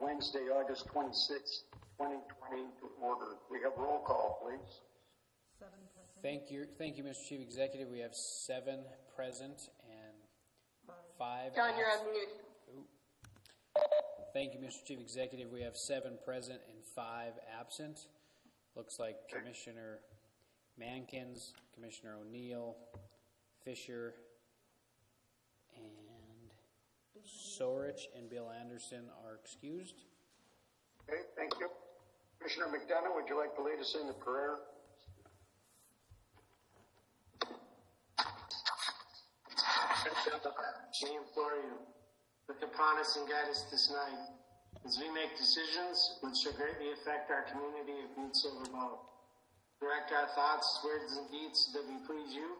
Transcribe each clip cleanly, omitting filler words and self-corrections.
Wednesday, August 26, 2020 to order. We have roll call, please. 7 present. Thank you, Mr. Chief Executive. We have 7 present and 5. John, you're on mute. Thank you, Mr. Chief Executive. We have 7 present and 5 absent. Looks like Commissioner Mankins, Commissioner O'Neill, Fisher, and Sorich and Bill Anderson are excused. Okay, thank you. Commissioner McDonough, would you like to lead us in the prayer? We implore you, look upon us and guide us this night as we make decisions which shall greatly affect our community of Butte-Silver. Direct our thoughts, words, and deeds so that we please you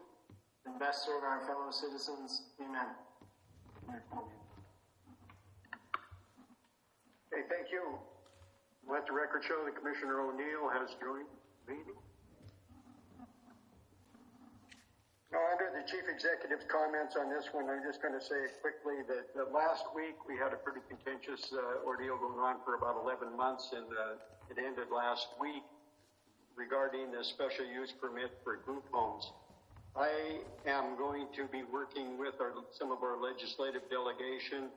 and best serve our fellow citizens. Amen. Okay, thank you. Let the record show that Commissioner O'Neill has joined the meeting. Now, under the Chief Executive's comments on this one, I'm just going to say quickly that last week we had a pretty contentious ordeal going on for about 11 months, and it ended last week regarding the special use permit for group homes. I am going to be working with some of our legislative delegation,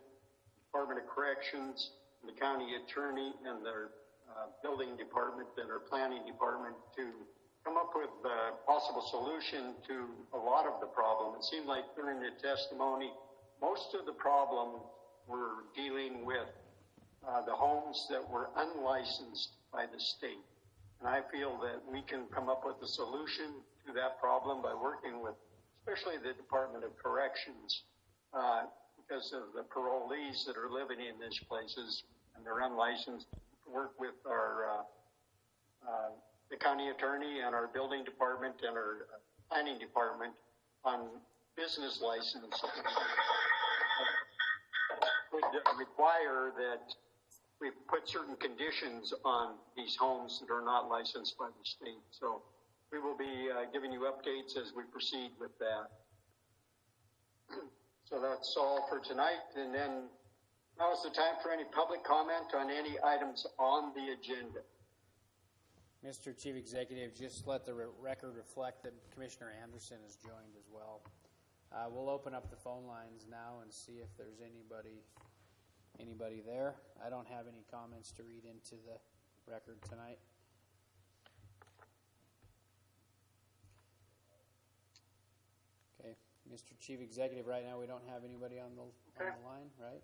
Department of Corrections, the county attorney, and their building department and our planning department to come up with a possible solution to a lot of the problem. It seemed like during the testimony, most of the problem were dealing with the homes that were unlicensed by the state. And I feel that we can come up with a solution to that problem by working with, especially the Department of Corrections, because of the parolees that are living in these places and they're unlicensed. Work with our the county attorney and our building department and our planning department on business license would require that we put certain conditions on these homes that are not licensed by the state. So we will be giving you updates as we proceed with that. So that's all for tonight. And then now is the time for any public comment on any items on the agenda. Mr. Chief Executive, just let the record reflect that Commissioner Anderson has joined as well. We'll open up the phone lines now and see if there's anybody there. I don't have any comments to read into the record tonight. Okay, Mr. Chief Executive, right now we don't have anybody on the line, right?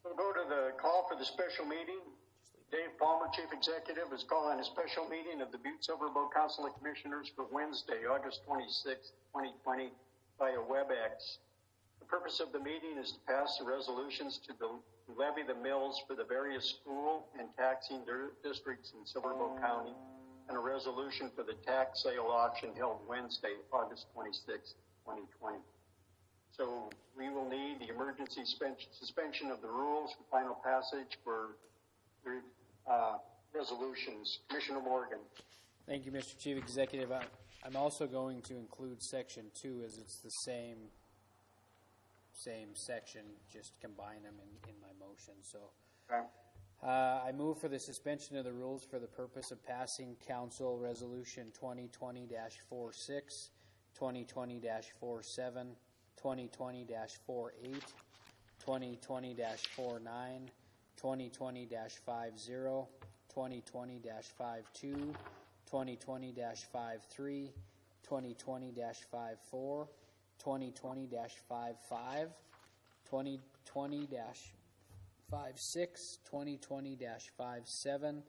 We'll go to the call for the special meeting. Dave Palmer, Chief Executive, is calling a special meeting of the Butte-Silver Council of Commissioners for Wednesday, August 26, 2020, via WebEx. The purpose of the meeting is to pass the resolutions to levy the mills for the various school and taxing districts in Silver Bow County, and a resolution for the tax sale auction held Wednesday, August 26, 2020. So we will need the emergency suspension of the rules for final passage for resolutions. Commissioner Morgan. Thank you, Mr. Chief Executive. I'm also going to include Section 2 as it's the same section, just combine them in my motion. So Okay. I move for the suspension of the rules for the purpose of passing Council Resolution 2020-46, 2020-47, 2020-48, 2020-49, 2020-50, 2020-52, 2020-53, 2020-54, 2020-55, 2020-56, 2020-57,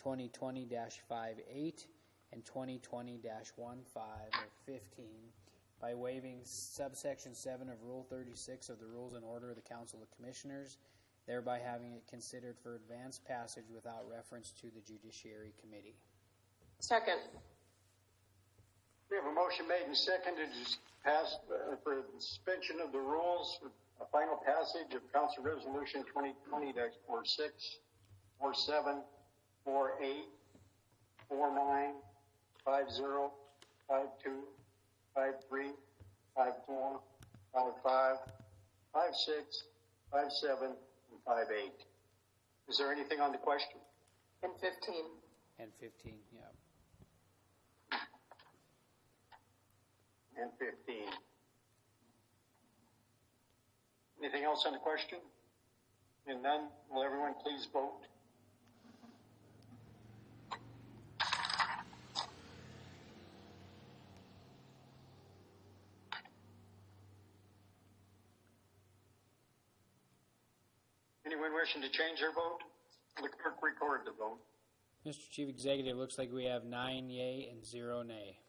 2020-58, and 2020-15 or 15 by waiving subsection 7 of Rule 36 of the Rules and Order of the Council of Commissioners, thereby having it considered for advanced passage without reference to the Judiciary Committee. Second. We have a motion made and seconded to pass for suspension of the rules for a final passage of Council Resolution 2020-46, 47, 48, 49, 50, 52, 53, 54, 55, 56, 57, and 58. Is there anything on the question? And 15. And 15, yeah. And 15. Anything else on the question? And none, will everyone please vote? Anyone wishing to change their vote? Will the clerk record the vote? Mr. Chief Executive, looks like we have 9 yea and 0 nay.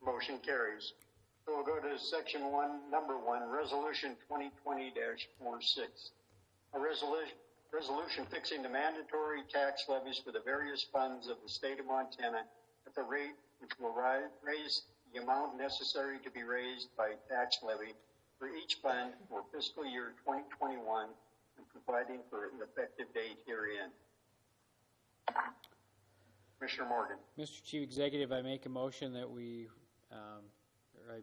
Motion carries. So we'll go to section 1, number 1, resolution 2020-46. A resolution fixing the mandatory tax levies for the various funds of the state of Montana at the rate which will raise the amount necessary to be raised by tax levy for each fund for fiscal year 2021 and providing for an effective date herein. Commissioner Morgan. Mr. Chief Executive, I make a motion that we,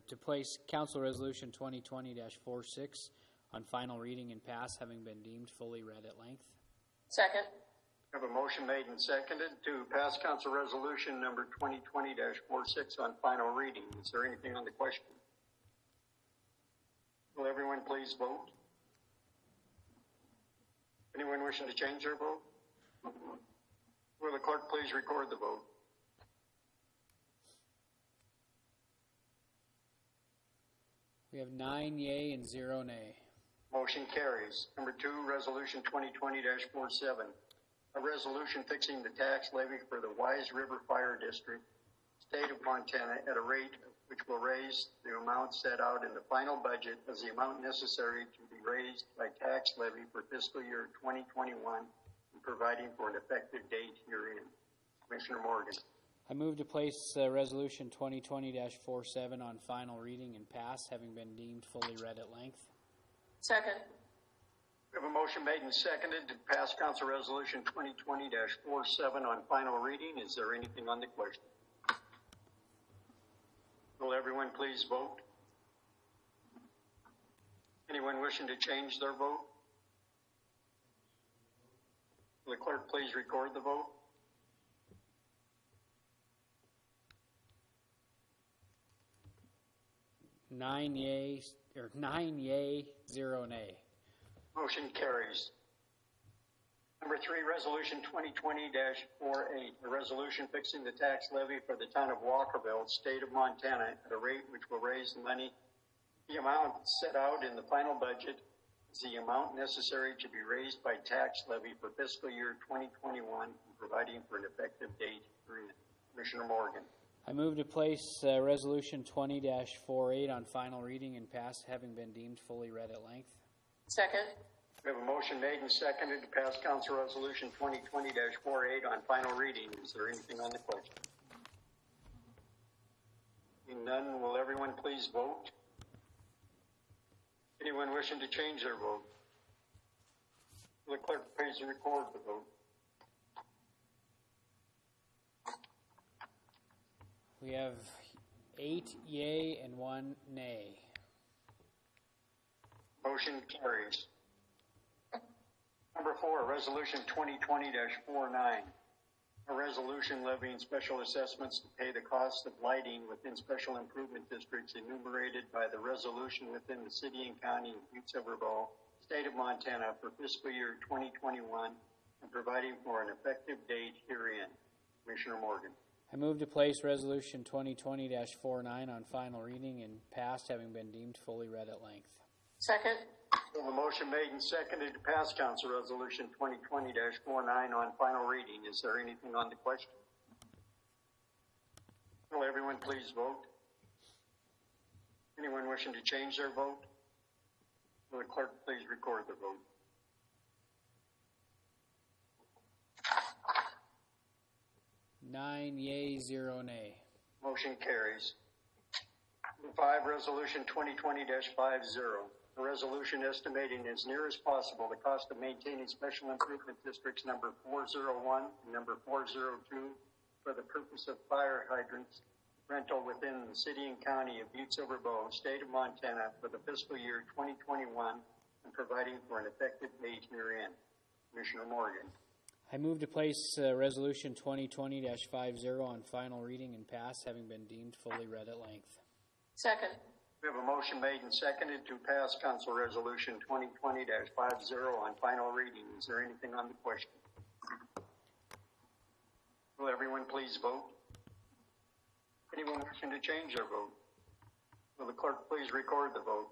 to place Council Resolution 2020-46 on final reading and pass, having been deemed fully read at length. Second. I have a motion made and seconded to pass Council Resolution number 2020-46 on final reading. Is there anything on the question? Will everyone please vote? Anyone wishing to change their vote? Will the clerk please record the vote? We have 9 yea and 0 nay. Motion carries. Number 2, Resolution 2020-47. A resolution fixing the tax levy for the Wise River Fire District, State of Montana, at a rate which will raise the amount set out in the final budget as the amount necessary to be raised by tax levy for fiscal year 2021 and providing for an effective date herein. Commissioner Morgan. I move to place Resolution 2020-47 on final reading and pass, having been deemed fully read at length. Second. We have a motion made and seconded to pass Council Resolution 2020-47 on final reading. Is there anything on the question? Will everyone please vote? Anyone wishing to change their vote? Will the clerk please record the vote? Nine yea, 0 nay. Motion carries. Number 3, Resolution 2020-48, a resolution fixing the tax levy for the town of Walkerville, State of Montana, at a rate which will raise the money. The amount set out in the final budget is the amount necessary to be raised by tax levy for fiscal year 2021 and providing for an effective date herein. Commissioner Morgan. I move to place Resolution 20-48 on final reading and pass, having been deemed fully read at length. Second. We have a motion made and seconded to pass Council Resolution 2020-48 on final reading. Is there anything on the question? Seeing none, will everyone please vote? Anyone wishing to change their vote? Will the clerk please record the vote? We have 8 yea and 1 nay. Motion carries. Number 4, Resolution 2020-49. A resolution levying special assessments to pay the cost of lighting within special improvement districts enumerated by the resolution within the city and county of Butte-Silver, State of Montana for fiscal year 2021 and providing for an effective date herein. Commissioner Morgan. I move to place Resolution 2020-49 on final reading and passed, having been deemed fully read at length. Second. We have a motion made and seconded to pass Council Resolution 2020-49 on final reading. Is there anything on the question? Will everyone please vote? Anyone wishing to change their vote? Will the clerk please record the vote? Nine yea, 0 nay. Motion carries. Number 5, Resolution 2020-50. A resolution estimating as near as possible the cost of maintaining special improvement districts number 401 and number 402 for the purpose of fire hydrants rental within the city and county of Butte-Silver, State of Montana for the fiscal year 2021 and providing for an effective date herein. Commissioner Morgan. I move to place Resolution 2020-50 on final reading and pass, having been deemed fully read at length. Second. We have a motion made and seconded to pass Council Resolution 2020-50 on final reading. Is there anything on the question? Will everyone please vote? Anyone wishing to change their vote? Will the clerk please record the vote?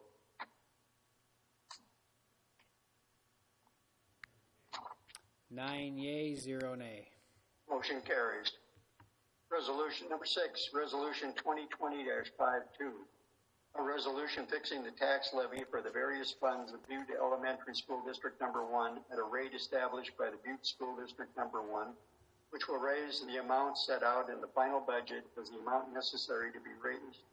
Nine yea, 0 nay. Motion carries. Resolution number 6, Resolution 2020-52. A resolution fixing the tax levy for the various funds of Butte Elementary School District Number 1 at a rate established by the Butte School District Number 1, which will raise the amount set out in the final budget as the amount necessary to be raised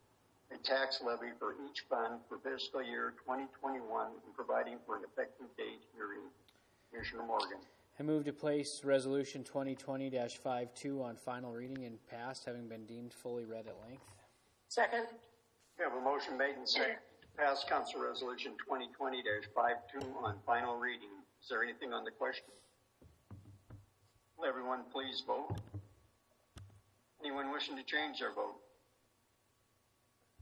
a tax levy for each fund for fiscal year 2021 and providing for an effective date herein. Commissioner Morgan. I move to place Resolution 2020-52 on final reading and pass, having been deemed fully read at length. Second. We have a motion made and seconded to pass Council Resolution 2020-52 on final reading. Is there anything on the question? Will everyone please vote? Anyone wishing to change their vote?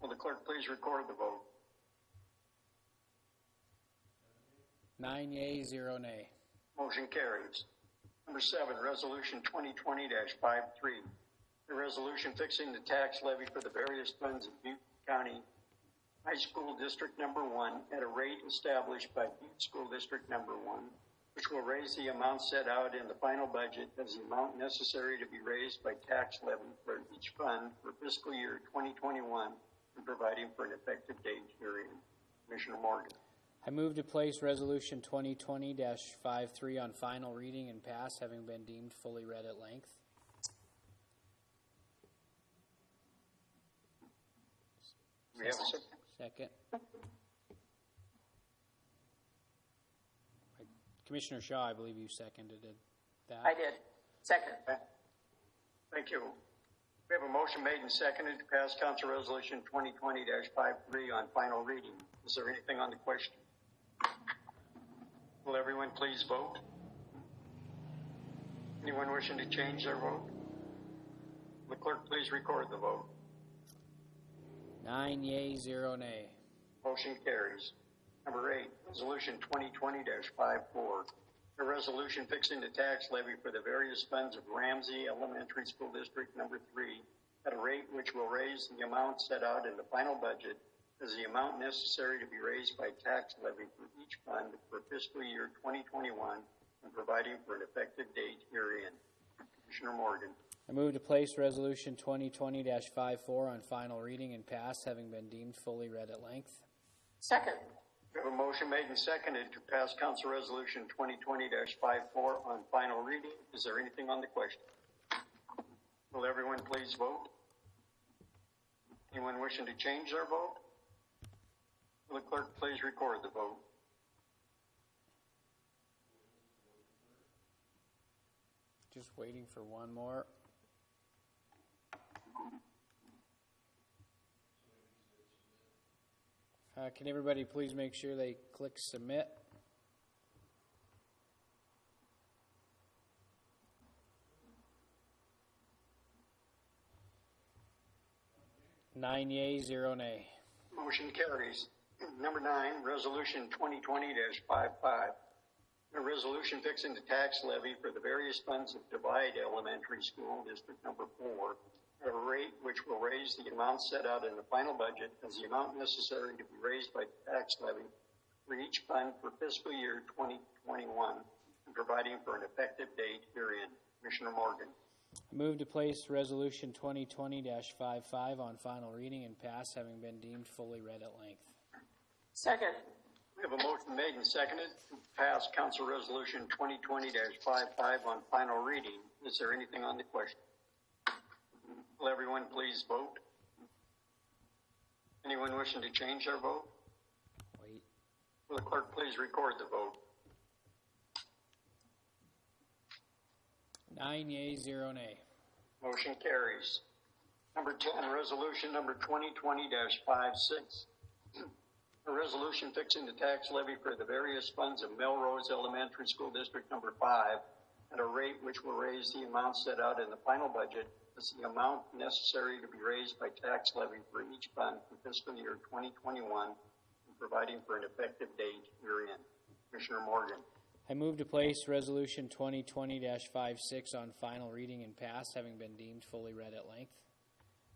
Will the clerk please record the vote? 9 yea, 0 nay. Motion carries. Number 7, Resolution 2020-53. A resolution fixing the tax levy for the various funds of Butte County High School District Number 1 at a rate established by Butte School District Number 1, which will raise the amount set out in the final budget as the amount necessary to be raised by tax levy for each fund for fiscal year 2021 and providing for an effective date herein. Commissioner Morgan. I move to place Resolution 2020-53 on final reading and pass, having been deemed fully read at length. We have a second. Second. Commissioner Shaw, I believe you seconded that. I did. Second. Thank you. We have a motion made and seconded to pass Council Resolution 2020-53 on final reading. Is there anything on the question? Will everyone please vote? Anyone wishing to change their vote? Will the clerk please record the vote? 9 yea, 0 nay. Motion carries. Number 8, Resolution 2020-54. A resolution fixing the tax levy for the various funds of Ramsey Elementary School District Number 3 at a rate which will raise the amount set out in the final budget as the amount necessary to be raised by tax levy for each fund for fiscal year 2021 and providing for an effective date herein. Commissioner Morgan. I move to place Resolution 2020-54 on final reading and pass, having been deemed fully read at length. Second. We have a motion made and seconded to pass Council Resolution 2020-54 on final reading. Is there anything on the question? Will everyone please vote? Anyone wishing to change their vote? Will the clerk please record the vote? Just waiting for one more. Can everybody please make sure they click submit? Nine yea, 0 nay. Motion carries. Number 9, Resolution 2020-55. A resolution fixing the tax levy for the various funds of Divide Elementary School District Number 4 at a rate which will raise the amount set out in the final budget as the amount necessary to be raised by tax levy for each fund for fiscal year 2021 and providing for an effective date herein. Commissioner Morgan. I move to place Resolution 2020-55 on final reading and pass, having been deemed fully read at length. Second. We have a motion made and seconded to pass Council Resolution 2020-55 on final reading. Is there anything on the question? Will everyone please vote? Anyone wishing to change their vote? Wait. Will the clerk please record the vote? 9 yea, 0 nay. Motion carries. Number 10, Resolution number 2020-56. A resolution fixing the tax levy for the various funds of Melrose Elementary School District Number 5 at a rate which will raise the amount set out in the final budget as the amount necessary to be raised by tax levy for each fund for fiscal year 2021 and providing for an effective date herein. Commissioner Morgan. I move to place Resolution 2020-56 on final reading and pass, having been deemed fully read at length.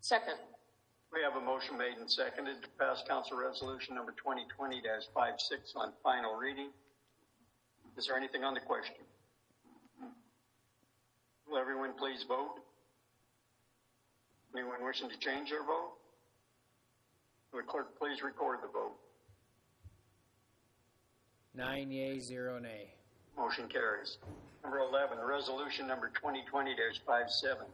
Second. We have a motion made and seconded to pass Council Resolution number 2020-56 on final reading. Is there anything on the question? Will everyone please vote? Anyone wishing to change their vote? Will the clerk please record the vote? 9 yea, 0 nay. Motion carries. Number 11, resolution number 2020-57.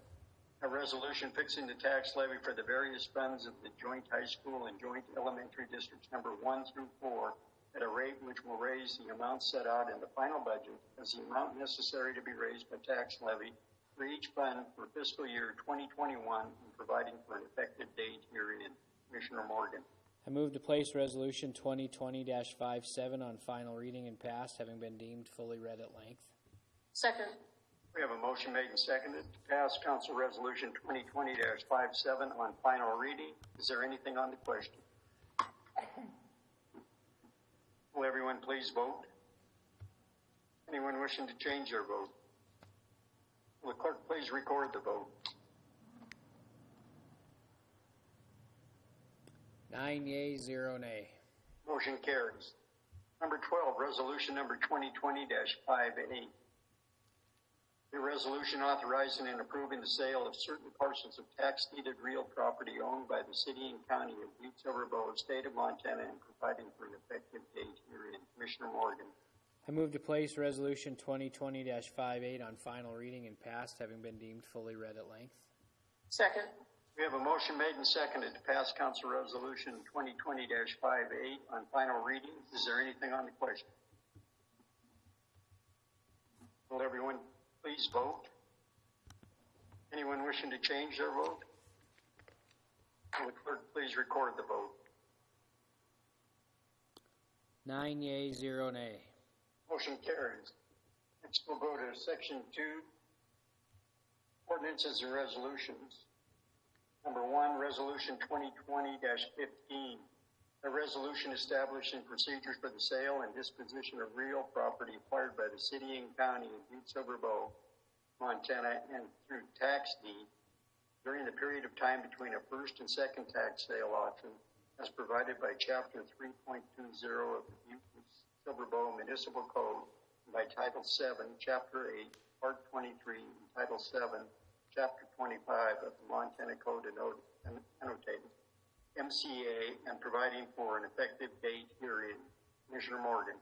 A resolution fixing the tax levy for the various funds of the joint high school and joint elementary districts number 1 through 4 at a rate which will raise the amount set out in the final budget as the amount necessary to be raised by tax levy for each fund for fiscal year 2021 and providing for an effective date herein. Commissioner Morgan. I move to place Resolution 2020-57 on final reading and passed, having been deemed fully read at length. Second. We have a motion made and seconded to pass Council Resolution 2020-57 on final reading. Is there anything on the question? Will everyone please vote? Anyone wishing to change their vote? Will the clerk please record the vote? 9 yea, 0 nay. Motion carries. Number 12, resolution number 2020-58. A resolution authorizing and approving the sale of certain parcels of tax-deeded real property owned by the city and county of Butte-Silver, state of Montana, and providing for an effective date herein. Commissioner Morgan. I move to place Resolution 2020-58 on final reading and passed, having been deemed fully read at length. Second. We have a motion made and seconded to pass Council Resolution 2020-58 on final reading. Is there anything on the question? Will everyone please vote? Anyone wishing to change their vote? Will the clerk please record the vote? 9 yea, 0 nay. Motion carries. Next we'll go to Section 2, Ordinances and Resolutions. Number 1, Resolution 2020-15. A resolution establishing procedures for the sale and disposition of real property acquired by the city and county of Butte-Silver, Montana, and through tax deed during the period of time between a first and second tax sale auction, as provided by Chapter 3.20 of the Butte-Silver Municipal Code, and by Title 7, Chapter 8, Part 23, and Title 7, Chapter 25 of the Montana Code annotated MCA, and providing for an effective date herein. Commissioner Morgan.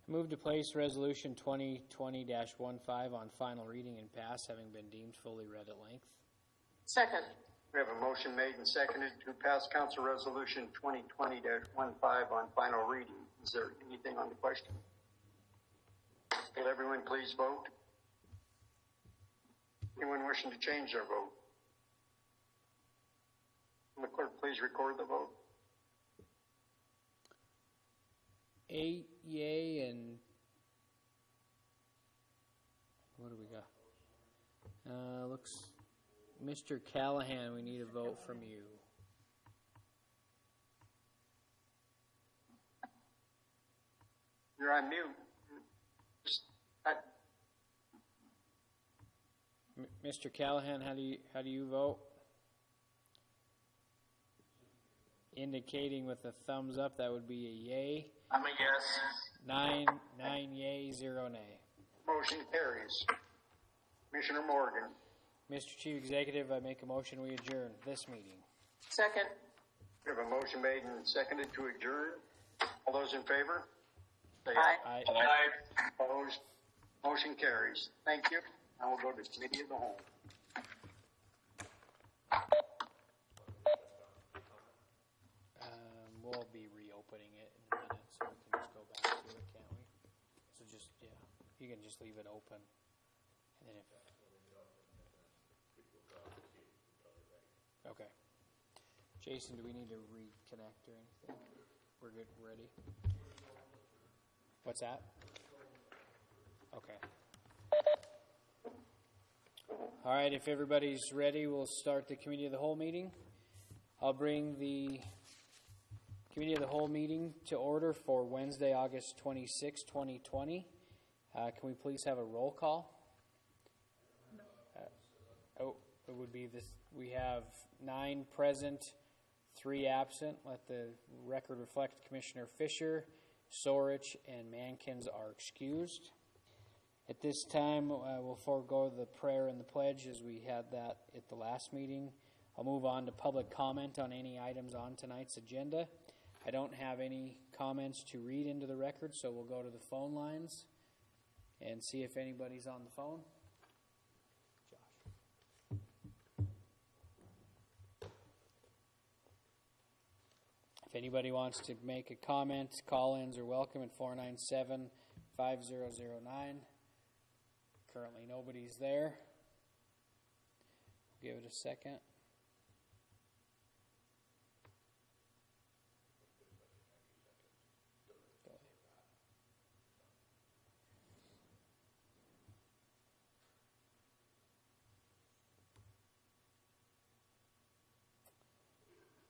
I move to place Resolution 2020-15 on final reading and pass, having been deemed fully read at length. Second. We have a motion made and seconded to pass Council Resolution 2020-15 on final reading. Is there anything on the question? Will everyone please vote? Anyone wishing to change their vote? Will the clerk please record the vote? 8 yea and what do we got? Looks, Mr. Callahan, we need a vote from you. You're on mute. Mr. Callahan, how do you vote? Indicating with a thumbs up, that would be a yay. I'm a yes. 9 yea, 0 nay. Motion carries. Commissioner Morgan. Mr. Chief Executive, I make a motion we adjourn this meeting. Second. We have a motion made and seconded to adjourn. All those in favor? Say Aye. Aye. Opposed? Motion carries. Thank you. Now we'll go to Committee of the Whole. We'll be reopening it in a minute, so we can just go back to it, can't we? So just, yeah, you can just leave it open. And then if... Okay. Jason, do we need to reconnect or anything? We're good, ready? What's that? Okay. All right, if everybody's ready, we'll start the Committee of the Whole meeting. I'll bring the Committee of the Whole meeting to order for Wednesday, August 26, 2020. Can we please have a roll call? It would be this. We have 9 present, 3 absent. Let the record reflect Commissioner Fisher, Sorich, and Mankins are excused. At this time, we'll forego the prayer and the pledge as we had that at the last meeting. I'll move on to public comment on any items on tonight's agenda. I don't have any comments to read into the record, so we'll go to the phone lines and see if anybody's on the phone. If anybody wants to make a comment, call-ins are welcome at 497-5009. Currently nobody's there. Give it a second.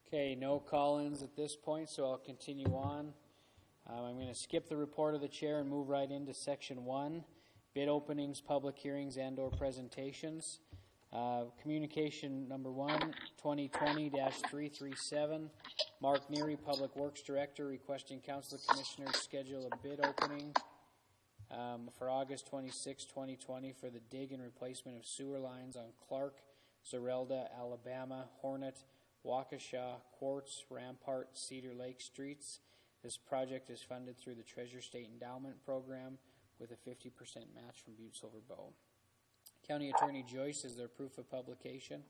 Okay, no call-ins at this point, so I'll continue on. I'm going to skip the report of the chair and move right into section 1, bid openings, public hearings, and/or presentations. Communication number 1, 2020-337. Mark Neary, Public Works Director, requesting Council Commissioners schedule a bid opening for August 26, 2020 for the dig and replacement of sewer lines on Clark, Zerelda, Alabama, Hornet, Waukesha, Quartz, Rampart, Cedar Lake Streets. This project is funded through the Treasure State Endowment Program with a 50% match from Butte-Silver Bow. County Attorney Joyce, is there proof of publication?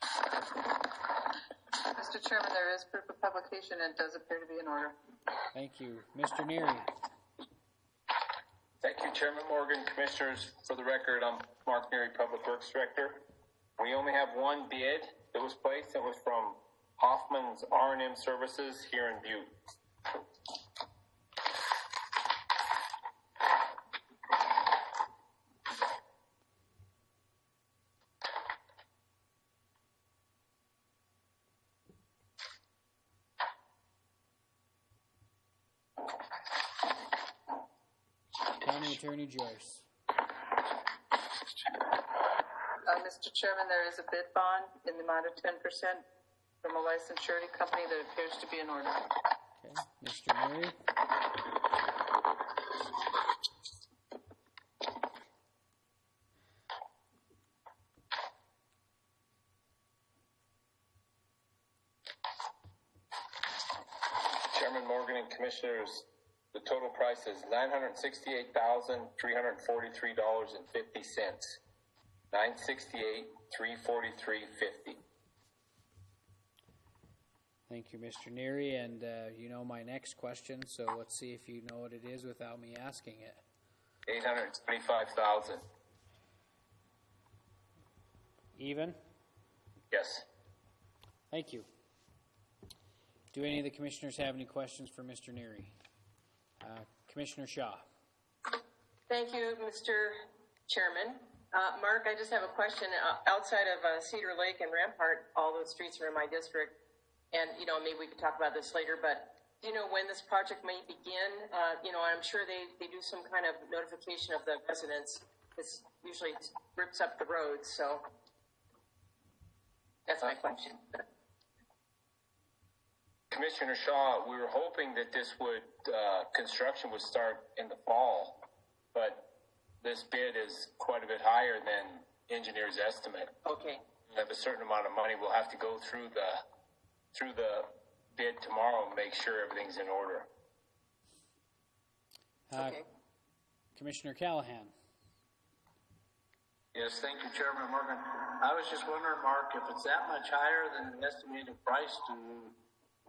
Mr. Chairman, there is proof of publication and it does appear to be in order. Thank you. Mr. Neary. Thank you, Chairman Morgan. Commissioners, for the record, I'm Mark Neary, Public Works Director. We only have one bid that was placed. It was from Hoffman's R&M Services here in Butte. County Attorney Joyce. Mr. Chairman, there is a bid bond in the amount of 10% from a licensed surety company that appears to be in order. Okay, Mr. Neary. Chairman Morgan and Commissioners, the total price is $968,343.50. $968,343.50. Thank you, Mr. Neary, and you know my next question, so let's see if you know what it is without me asking it. $825,000. Even? Yes. Thank you. Do any of the commissioners have any questions for Mr. Neary? Commissioner Shaw. Thank you, Mr. Chairman. Mark, I just have a question. Outside of Cedar Lake and Rampart, all those streets are in my district, and maybe we could talk about this later. But do you know when this project may begin? I'm sure they do some kind of notification of the residents. This usually rips up the roads, so that's my question. Commissioner Shaw, we were hoping that this construction would start in the fall, but this bid is quite a bit higher than engineer's estimate. Okay. We have a certain amount of money. We'll have to go through the bid tomorrow and make sure everything's in order. Okay. Commissioner Callahan. Yes, thank you, Chairman Morgan. I was just wondering, Mark, if it's that much higher than the estimated price, do you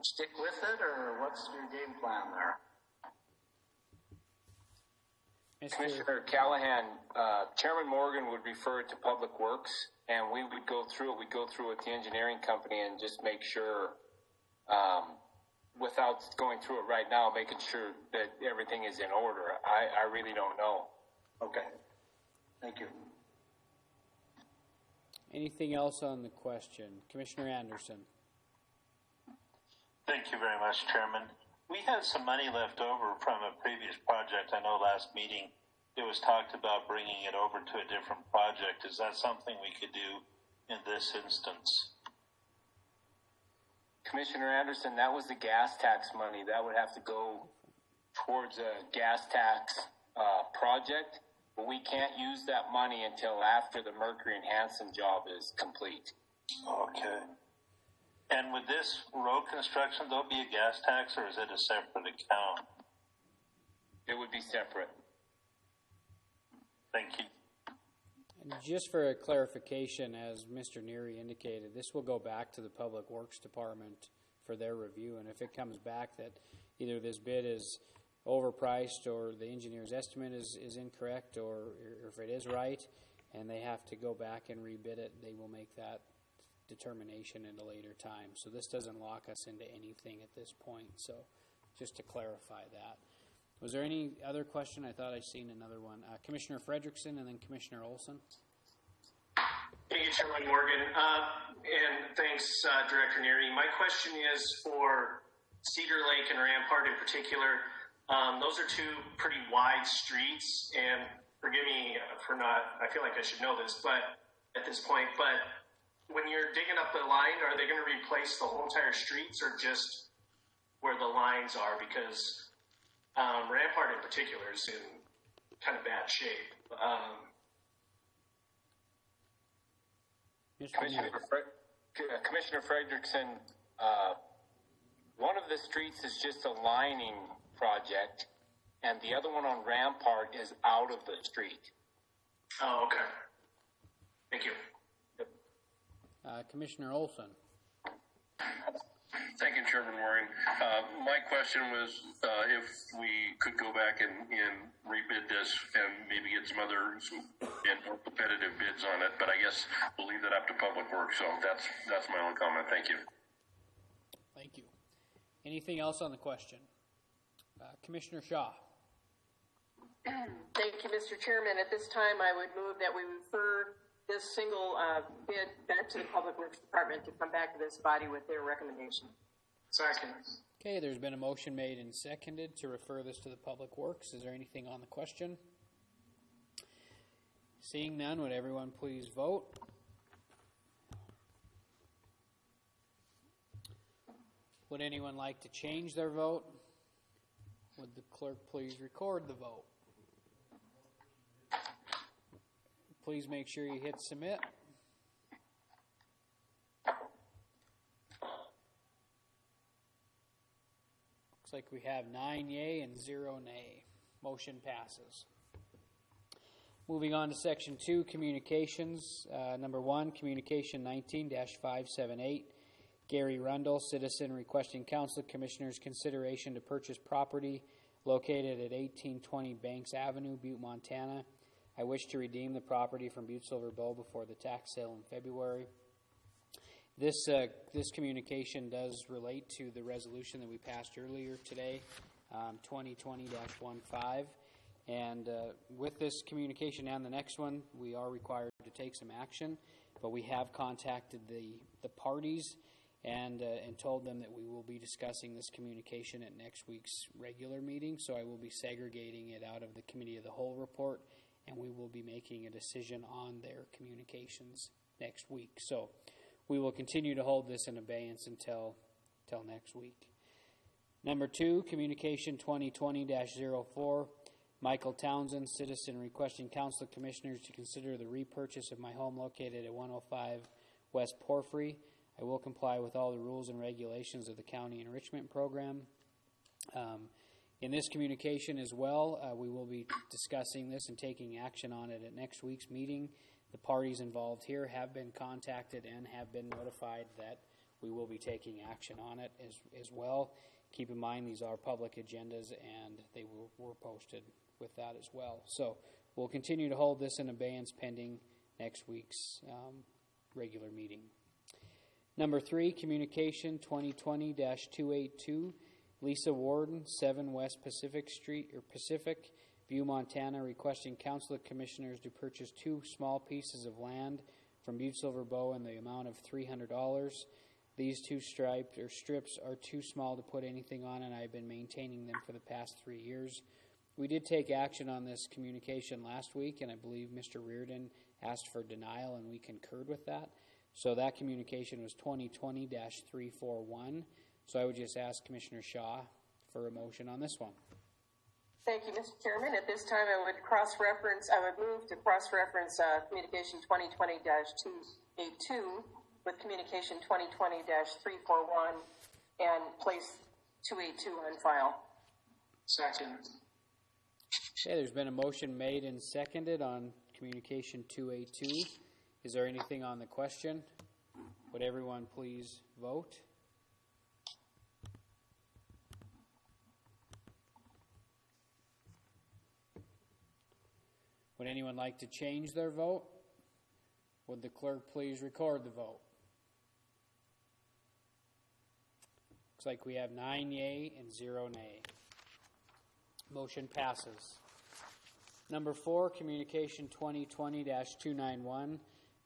stick with it, or what's your game plan there? Commissioner Callahan, Chairman Morgan would refer it to Public Works, and we would go through it. We'd go through it with the engineering company and just make sure, without going through it right now, making sure that everything is in order. I really don't know. Okay. Thank you. Anything else on the question? Commissioner Anderson. Thank you very much, Chairman. We had some money left over from a previous project. I know last meeting it was talked about bringing it over to a different project. Is that something we could do in this instance? Commissioner Anderson, that was the gas tax money. That would have to go towards a gas tax project, but we can't use that money until after the Mercury and Hanson job is complete. Okay. And with this road construction, there'll be a gas tax, or is it a separate account? It would be separate. Thank you. And just for a clarification, as Mr. Neary indicated, this will go back to the Public Works Department for their review, and if it comes back that either this bid is overpriced or the engineer's estimate is incorrect, or if it is right and they have to go back and rebid it, they will make that determination at a later time. So this doesn't lock us into anything at this point. So just to clarify that. Was there any other question? I thought I seen another one. Commissioner Frederickson and then Commissioner Olson. Thank you, Chairman Morgan. And thanks, Director Neary. My question is for Cedar Lake and Rampart in particular. Those are two pretty wide streets, and forgive me for not, I feel like I should know this, but at this point, but when you're digging up the line, are they going to replace the whole entire streets or just where the lines are? Because Rampart in particular is in kind of bad shape. Commissioner Frederickson, one of the streets is just a lining project, and the other one on Rampart is out of the street. Oh, okay. Thank you. Commissioner Olson. Thank you, Chairman Waring. My question was if we could go back and rebid this and maybe get some more competitive bids on it, but I guess we'll leave that up to Public Works. So that's my only comment. Thank you. Thank you. Anything else on the question? Commissioner Shaw. Thank you, Mr. Chairman. At this time, I would move that we refer this single bid back to the Public Works Department to come back to this body with their recommendation. Second. Okay, there's been a motion made and seconded to refer this to the Public Works. Is there anything on the question? Seeing none, would everyone please vote? Would anyone like to change their vote? Would the clerk please record the vote? Please make sure you hit submit. Looks like we have 9 yay and 0 nay. Motion passes. Moving on to Section 2, Communications. Number 1, Communication 19-578. Gary Rundle, citizen, requesting Council Commissioners' consideration to purchase property located at 1820 Banks Avenue, Butte, Montana. I wish to redeem the property from Butte-Silver before the tax sale in February. This communication does relate to the resolution that we passed earlier today, 2020-15. And with this communication and the next one, we are required to take some action, but we have contacted the parties and told them that we will be discussing this communication at next week's regular meeting. So I will be segregating it out of the Committee of the Whole report, and we will be making a decision on their communications next week. So we will continue to hold this in abeyance until next week. Number 2, Communication 2020-04. Michael Townsend, citizen, requesting Council Commissioners to consider the repurchase of my home located at 105 West Porphyry. I will comply with all the rules and regulations of the County Enrichment Program. In this communication as well, we will be discussing this and taking action on it at next week's meeting. The parties involved here have been contacted and have been notified that we will be taking action on it as well. Keep in mind these are public agendas and they were posted with that as well. So we'll continue to hold this in abeyance pending next week's regular meeting. Number 3, Communication 2020-282. Lisa Warden, 7 West Pacific Street, or Pacific, View, Montana, requesting Council of Commissioners to purchase 2 small pieces of land from Butte-Silver Bow in the amount of $300. These two strips are too small to put anything on, and I've been maintaining them for the past 3 years. We did take action on this communication last week, and I believe Mr. Reardon asked for denial, and we concurred with that. So that communication was 2020-341. So I would just ask Commissioner Shaw for a motion on this one. Thank you, Mr. Chairman. At this time, I would move to cross-reference communication 2020-282 with communication 2020-341 and place 282 on file. Second. Okay, there's been a motion made and seconded on communication 282. Is there anything on the question? Would everyone please vote? Would anyone like to change their vote? Would the clerk please record the vote? Looks like we have 9 yea and 0 nay. Motion passes. Number 4, communication 2020-291.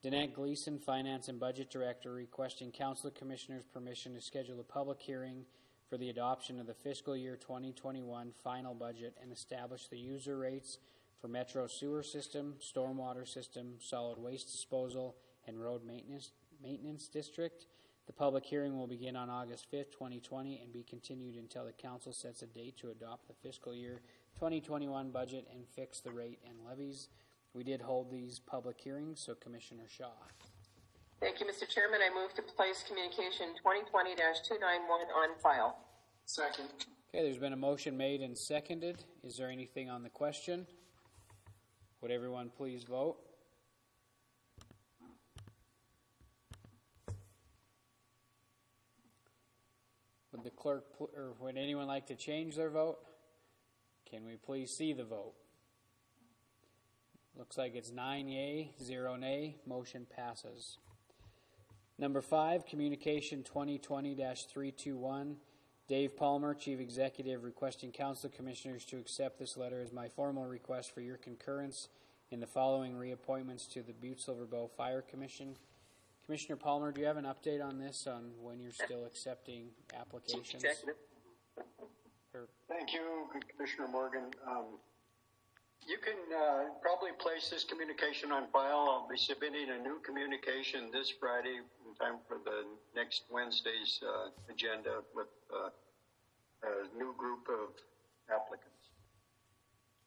Danette Gleason, Finance and Budget Director, requesting Council of Commissioners permission to schedule a public hearing for the adoption of the fiscal year 2021 final budget and establish the user rates for Metro Sewer System, Stormwater System, Solid Waste Disposal, and Road Maintenance District. The public hearing will begin on August 5th, 2020 and be continued until the Council sets a date to adopt the fiscal year 2021 budget and fix the rate and levies. We did hold these public hearings, so Commissioner Shaw. Thank you, Mr. Chairman. I move to place communication 2020-291 on file. Second. Okay, there's been a motion made and seconded. Is there anything on the question? Would everyone please vote? Would the clerk, or would anyone like to change their vote? Can we please see the vote? Looks like it's 9 yea, 0 nay. Motion passes. Number 5, communication 2020-321. Dave Palmer, Chief Executive, requesting Council Commissioners to accept this letter as my formal request for your concurrence in the following reappointments to the Butte-Silver Bow Fire Commission. Commissioner Palmer, do you have an update on this, on when you're still accepting applications? Thank you, Commissioner Morgan. You can probably place this communication on file. I'll be submitting a new communication this Friday in time for the next Wednesday's agenda with a new group of applicants.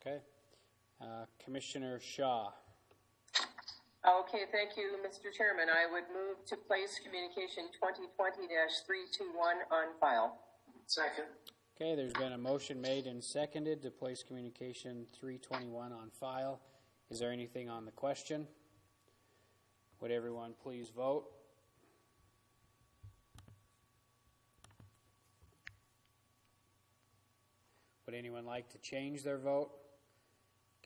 Okay. Commissioner Shaw. Okay, thank you, Mr. Chairman. I would move to place communication 2020-321 on file. Second. Okay, there's been a motion made and seconded to place communication 321 on file. Is there anything on the question? Would everyone please vote? Would anyone like to change their vote?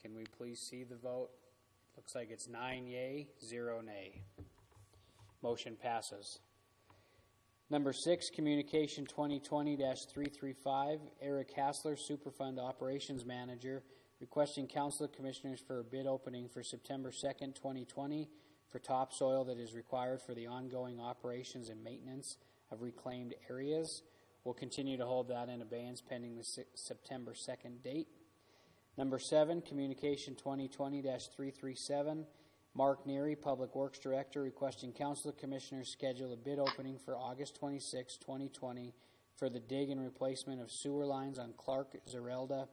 Can we please see the vote? Looks like it's 9 yea, 0 nay. Motion passes. Number 6, communication 2020-335. Eric Hassler, Superfund Operations Manager, requesting Council of Commissioners for a bid opening for September 2nd, 2020 for topsoil that is required for the ongoing operations and maintenance of reclaimed areas. We'll continue to hold that in abeyance pending the September 2nd date. Number 7, communication 2020-337. Mark Neary, Public Works Director, requesting Council of Commissioners schedule a bid opening for August 26, 2020 for the dig and replacement of sewer lines on Clark, Zerelda,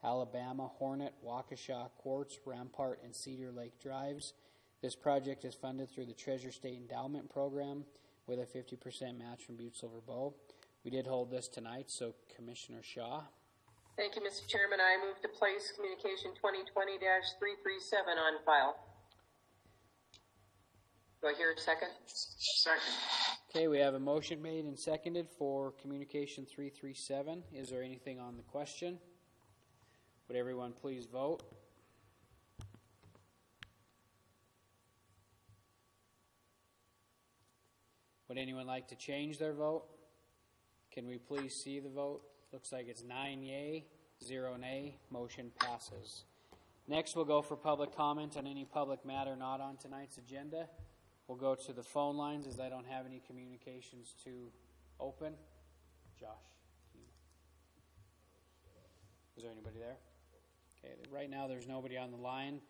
Alabama, Hornet, Waukesha, Quartz, Rampart, and Cedar Lake Drives. This project is funded through the Treasure State Endowment Program with a 50% match from Butte-Silver Bow. We did hold this tonight, so Commissioner Shaw. Thank you, Mr. Chairman. I move to place communication 2020-337 on file. Do I hear a second? Second. Okay, we have a motion made and seconded for communication 337. Is there anything on the question? Would everyone please vote? Would anyone like to change their vote? Can we please see the vote? Looks like it's 9 yea, 0 nay. Motion passes. Next, we'll go for public comment on any public matter not on tonight's agenda. We'll go to the phone lines as I don't have any communications to open. Josh, is there anybody there? Okay, right now there's nobody on the line.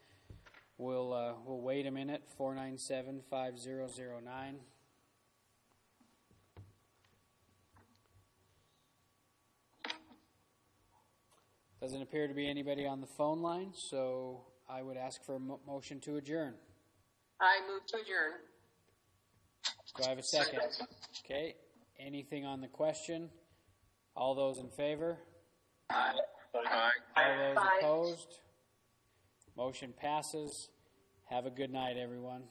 We'll wait a minute. 497-5009. Doesn't appear to be anybody on the phone line, so I would ask for a motion to adjourn. I move to adjourn. Do I have a second? Okay. Anything on the question? All those in favor? Aye. All those opposed? Motion passes. Have a good night, everyone.